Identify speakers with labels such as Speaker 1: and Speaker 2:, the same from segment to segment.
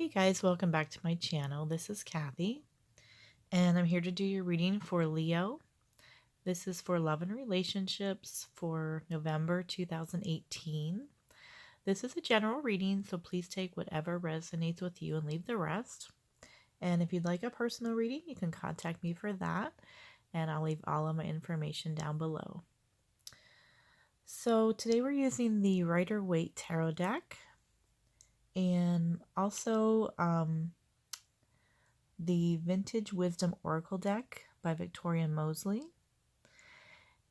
Speaker 1: Hey guys, welcome back to my channel. This is Kathy, and I'm here to do your reading for Leo. This is for love and relationships for November 2018. This is a general reading, so please take whatever resonates with you and leave the rest. And if you'd like a personal reading, you can contact me for that, and I'll leave all of my information down below. So today we're using the Rider-Waite Tarot deck, and also the Vintage Wisdom Oracle deck by Victoria Mosley.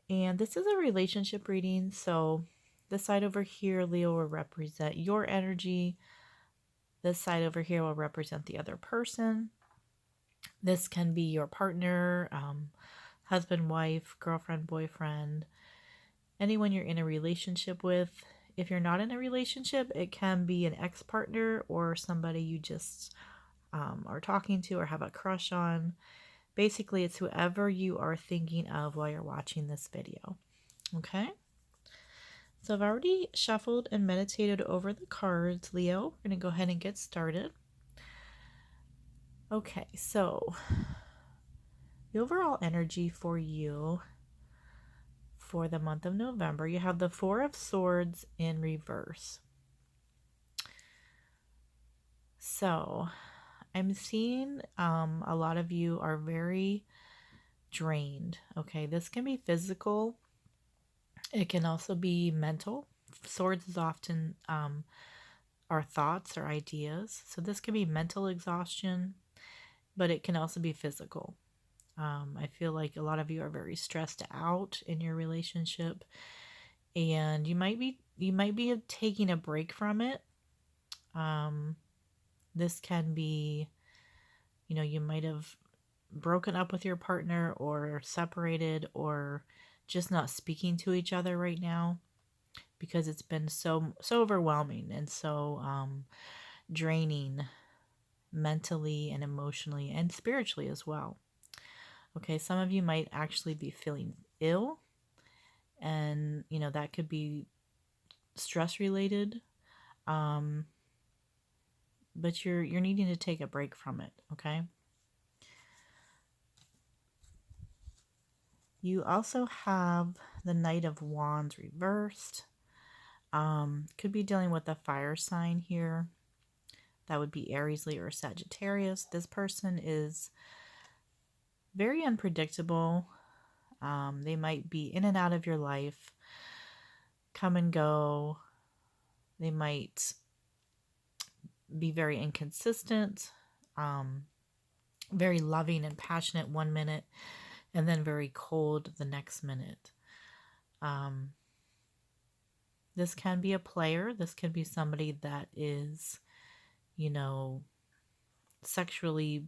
Speaker 1: And this is a relationship reading, so this side over here, Leo, will represent your energy. This side over here will represent the other person. This can be your partner, husband, wife, girlfriend, boyfriend, anyone you're in a relationship with. If you're not in a relationship, it can be an ex-partner or somebody you just are talking to or have a crush on. Basically, it's whoever you are thinking of while you're watching this video. Okay? So I've already shuffled and meditated over the cards, Leo. We're going to go ahead and get started. Okay, so the overall energy for you for the month of November, you have the Four of Swords in reverse. So I'm seeing a lot of you are very drained. Okay, this can be physical. It can also be mental. Swords is often our thoughts or ideas. So this can be mental exhaustion, but it can also be physical. I feel like a lot of you are very stressed out in your relationship, and you might be taking a break from it. This can be, you might have broken up with your partner or separated or just not speaking to each other right now because it's been so overwhelming and so draining mentally and emotionally and spiritually as well. Okay, some of you might actually be feeling ill, and that could be stress related, but you're needing to take a break from it. Okay. You also have the Knight of Wands reversed. Could be dealing with a fire sign here. That would be Aries, Leo, or Sagittarius. This person is very unpredictable. They might be in and out of your life, come and go. They might be very inconsistent, very loving and passionate one minute, and then very cold the next minute. This can be a player. This can be somebody that is, sexually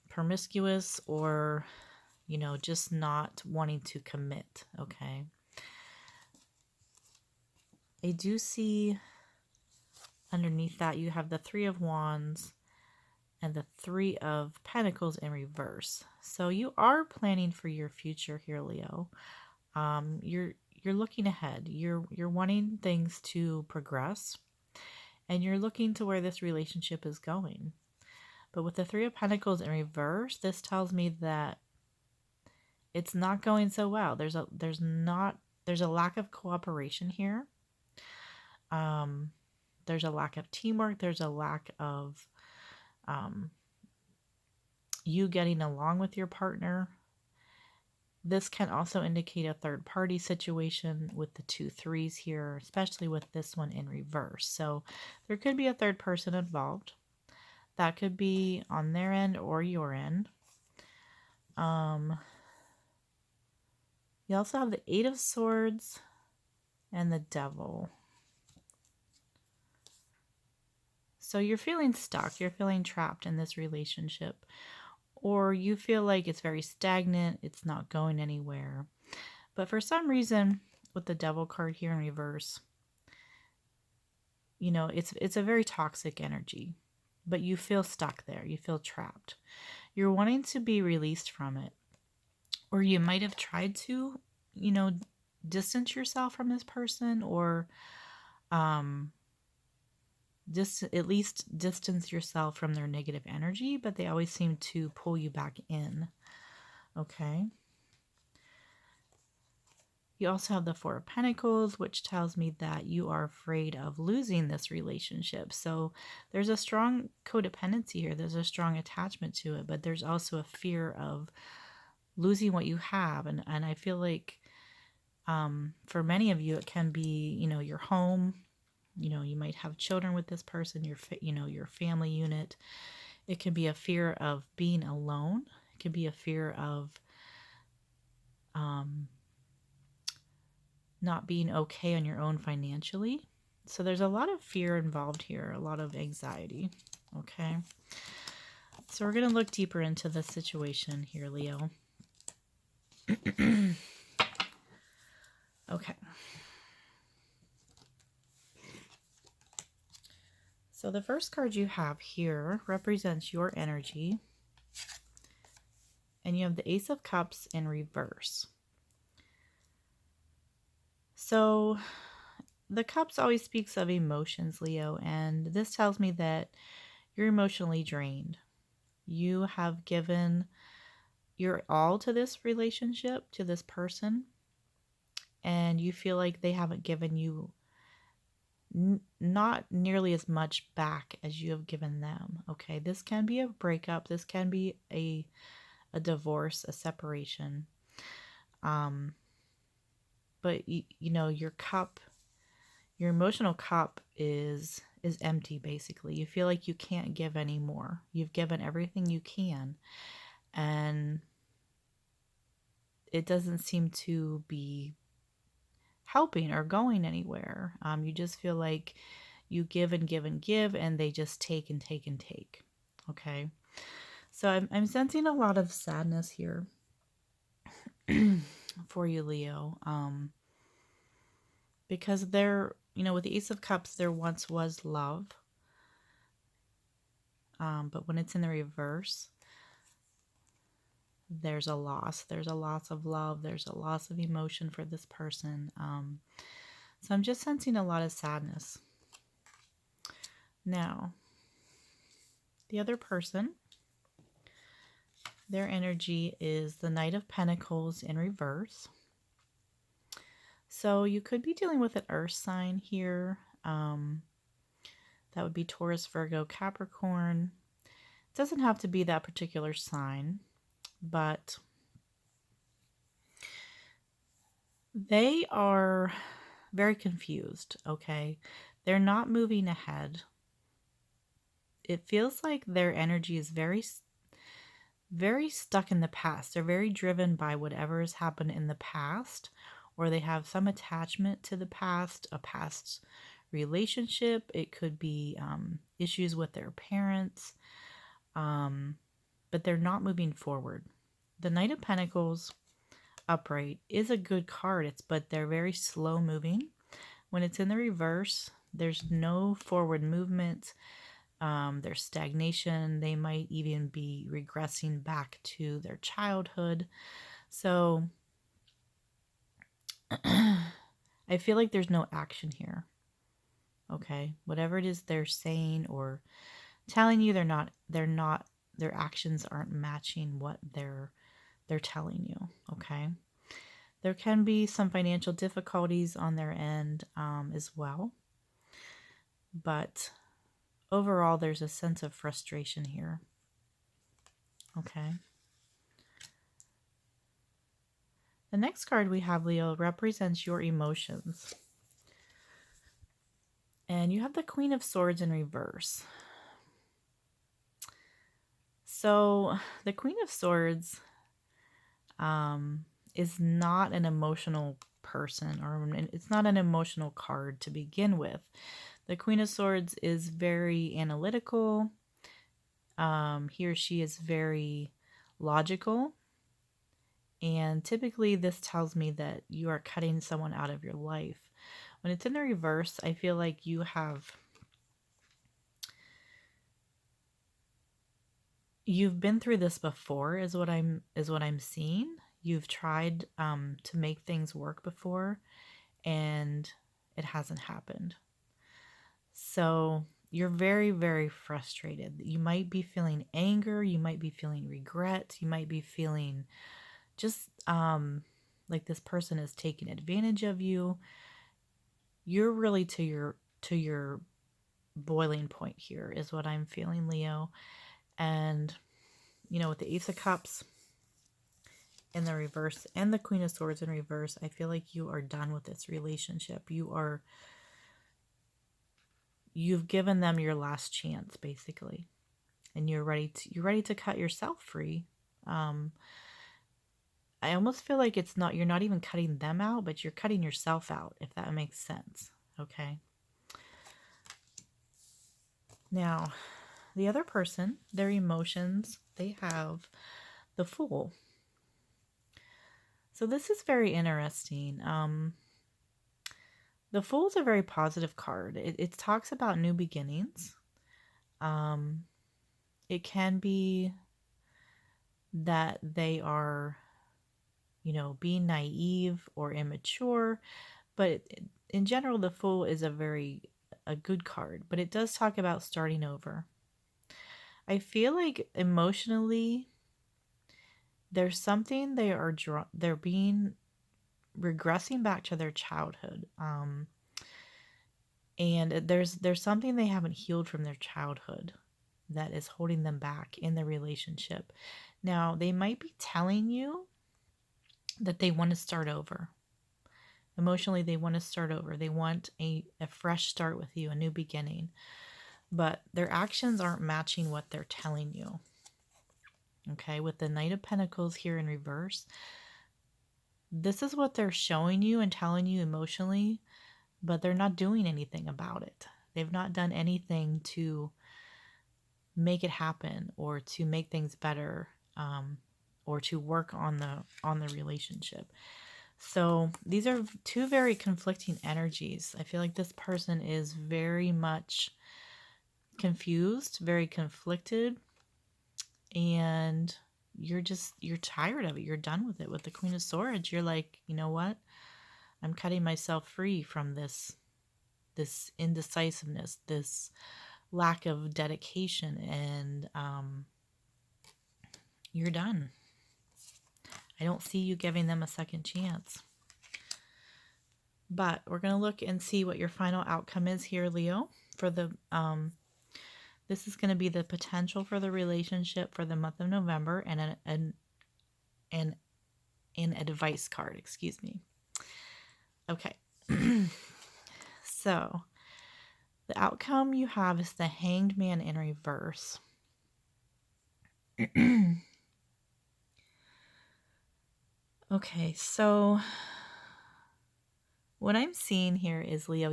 Speaker 1: promiscuous or, just not wanting to commit. Okay. I do see underneath that you have the Three of Wands and the Three of Pentacles in reverse. So you are planning for your future here, Leo. You're looking ahead. You're wanting things to progress, and you're looking to where this relationship is going. But with the Three of Pentacles in reverse, this tells me that it's not going so well. There's a lack of cooperation here. There's a lack of teamwork. There's a lack of you getting along with your partner. This can also indicate a third party situation with the 2 3s here, especially with this one in reverse. So there could be a third person involved. That could be on their end or your end. You also have the Eight of Swords and the Devil. So you're feeling stuck. You're feeling trapped in this relationship. Or you feel like it's very stagnant. It's not going anywhere. But for some reason, with the Devil card here in reverse, it's a very toxic energy. But you feel stuck there. You feel trapped. You're wanting to be released from it. Or you might have tried to, distance yourself from this person, or just at least distance yourself from their negative energy, but they always seem to pull you back in. Okay. You also have the Four of Pentacles, which tells me that you are afraid of losing this relationship. So there's a strong codependency here. There's a strong attachment to it, but there's also a fear of losing what you have. And I feel like for many of you, it can be, your home. You might have children with this person, your family unit. It can be a fear of being alone. It can be a fear of not being okay on your own financially. So there's a lot of fear involved here, a lot of anxiety. Okay. So we're going to look deeper into the situation here, Leo. Okay. So the first card you have here represents your energy. And you have the Ace of Cups in reverse. So the cups always speaks of emotions, Leo, and this tells me that you're emotionally drained. You have given your all to this relationship, to this person, and you feel like they haven't given you not nearly as much back as you have given them. Okay, this can be a breakup. This can be a divorce, a separation. But your cup, your emotional cup is empty. Basically, you feel like you can't give anymore. You've given everything you can, and it doesn't seem to be helping or going anywhere. You just feel like you give and give and give, and they just take and take and take. Okay, so I'm sensing a lot of sadness here for you, Leo. Because with the Ace of Cups, there once was love. But when it's in the reverse, there's a loss. There's a loss of love. There's a loss of emotion for this person. So I'm just sensing a lot of sadness. Now, the other person, their energy is the Knight of Pentacles in reverse. So you could be dealing with an earth sign here. That would be Taurus, Virgo, Capricorn. It doesn't have to be that particular sign, but they are very confused, okay? They're not moving ahead. It feels like their energy is very, very stuck in the past. They're very driven by whatever has happened in the past, or they have some attachment to the past, a past relationship. It could be issues with their parents, but they're not moving forward. The Knight of Pentacles upright is a good card, but they're very slow moving. When it's in the reverse, there's no forward movement. There's stagnation. They might even be regressing back to their childhood. So I feel like there's no action here. Okay, whatever it is they're saying or telling you, their actions aren't matching what they're telling you. Okay, there can be some financial difficulties on their end as well, but overall there's a sense of frustration here. Okay, the next card we have, Leo, represents your emotions, and you have the Queen of Swords in reverse. So the Queen of Swords is not an emotional person, or it's not an emotional card to begin with. The Queen of Swords is very analytical. He or she is very logical. And typically this tells me that you are cutting someone out of your life. When it's in the reverse, I feel like you've been through this before, is what I'm seeing. You've tried to make things work before, and it hasn't happened. So you're very, very frustrated. You might be feeling anger, you might be feeling regret, you might be feeling just like this person is taking advantage of you. You're really to your boiling point here is what I'm feeling, Leo. And with the Ace of Cups in the reverse and the Queen of Swords in reverse, I feel like you are done with this relationship. You've given them your last chance, basically, and you're ready to cut yourself free. I almost feel like you're not even cutting them out, but you're cutting yourself out, if that makes sense. Okay. Now, the other person, their emotions, they have the Fool. So this is very interesting. The Fool is a very positive card. It talks about new beginnings. It can be that they are, being naive or immature, but in general, the Fool is a good card, but it does talk about starting over. I feel like emotionally, there's something they're being regressing back to their childhood. And there's something they haven't healed from their childhood that is holding them back in the relationship. Now, they might be telling you that they want to start over. Emotionally, they want to start over. They want a fresh start with you, a new beginning. But their actions aren't matching what they're telling you. Okay, with the Knight of Pentacles here in reverse, this is what they're showing you and telling you emotionally, but they're not doing anything about it. They've not done anything to make it happen or to make things better, or to work on the relationship. So these are two very conflicting energies. I feel like this person is very much confused, very conflicted, and you're tired of it. You're done with it. With the Queen of Swords, you're like, you know what? I'm cutting myself free from this indecisiveness, this lack of dedication, and you're done. I don't see you giving them a second chance. But we're going to look and see what your final outcome is here, Leo, for the this is going to be the potential for the relationship for the month of November, and an advice card, excuse me. Okay. So, the outcome you have is the Hanged Man in reverse. Okay, so what I'm seeing here is, Leo,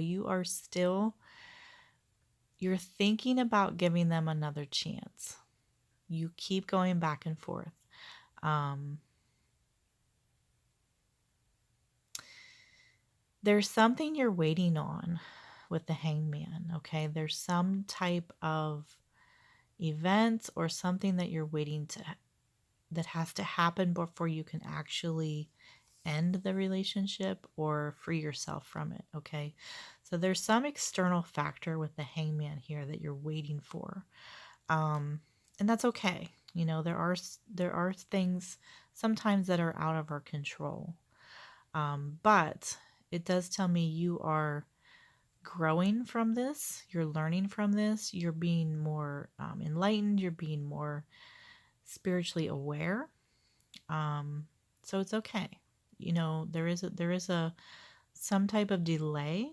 Speaker 1: you're thinking about giving them another chance. You keep going back and forth. There's something you're waiting on with the Hanged Man, okay? There's some type of event or something that you're waiting that has to happen before you can actually end the relationship or free yourself from it, okay? So there's some external factor with the Hangman here that you're waiting for. And that's okay. There are things sometimes that are out of our control. But it does tell me you are growing from this. You're learning from this. You're being more enlightened. You're being more spiritually aware. So it's okay. There is some type of delay,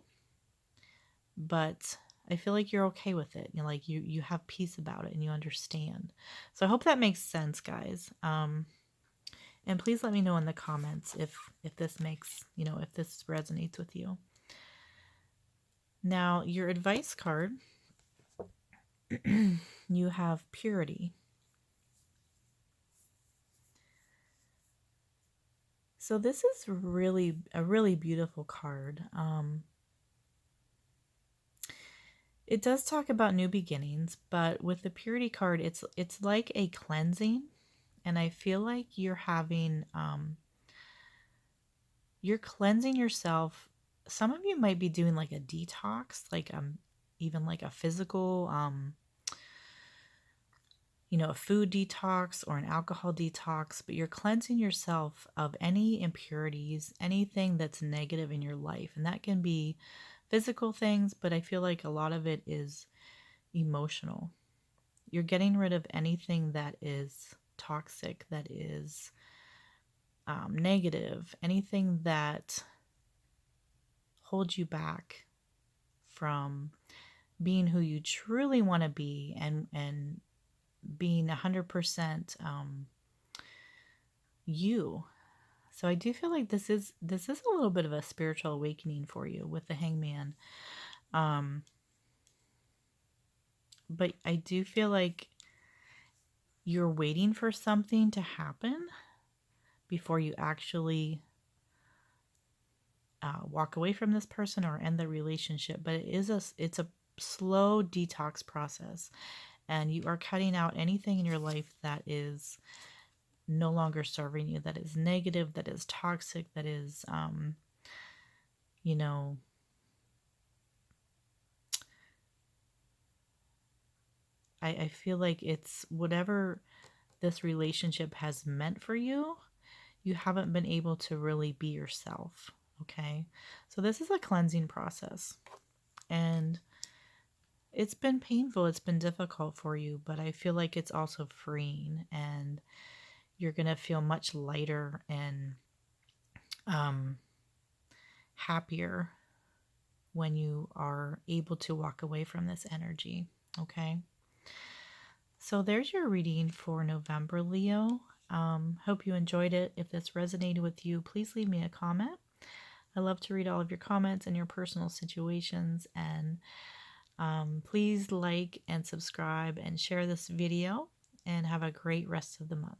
Speaker 1: but I feel like you're okay with it. You have peace about it and you understand. So I hope that makes sense, guys. And please let me know in the comments if this makes, if this resonates with you. Now, your advice card, you have Purity. So this is a really beautiful card. It does talk about new beginnings, but with the Purity card, it's like a cleansing, and I feel like you're cleansing yourself. Some of you might be doing like a detox, like even like a physical, a food detox or an alcohol detox, but you're cleansing yourself of any impurities, anything that's negative in your life. And that can be physical things, but I feel like a lot of it is emotional. You're getting rid of anything that is toxic, that is negative, anything that holds you back from being who you truly want to be, and being 100% you. So I do feel like this is a little bit of a spiritual awakening for you with the Hangman. But I do feel like you're waiting for something to happen before you actually walk away from this person or end the relationship. But it's a slow detox process, and you are cutting out anything in your life that is no longer serving you, that is negative, that is toxic, that is you know I feel like it's whatever this relationship has meant for you, you haven't been able to really be yourself. Okay, so this is a cleansing process, and it's been painful, it's been difficult for you, but I feel like it's also freeing, and you're gonna feel much lighter and um, happier when you are able to walk away from this energy. Okay, so there's your reading for November, Leo. Hope you enjoyed it. If this resonated with you, please leave me a comment. I love to read all of your comments and your personal situations, and please like and subscribe and share this video, and have a great rest of the month.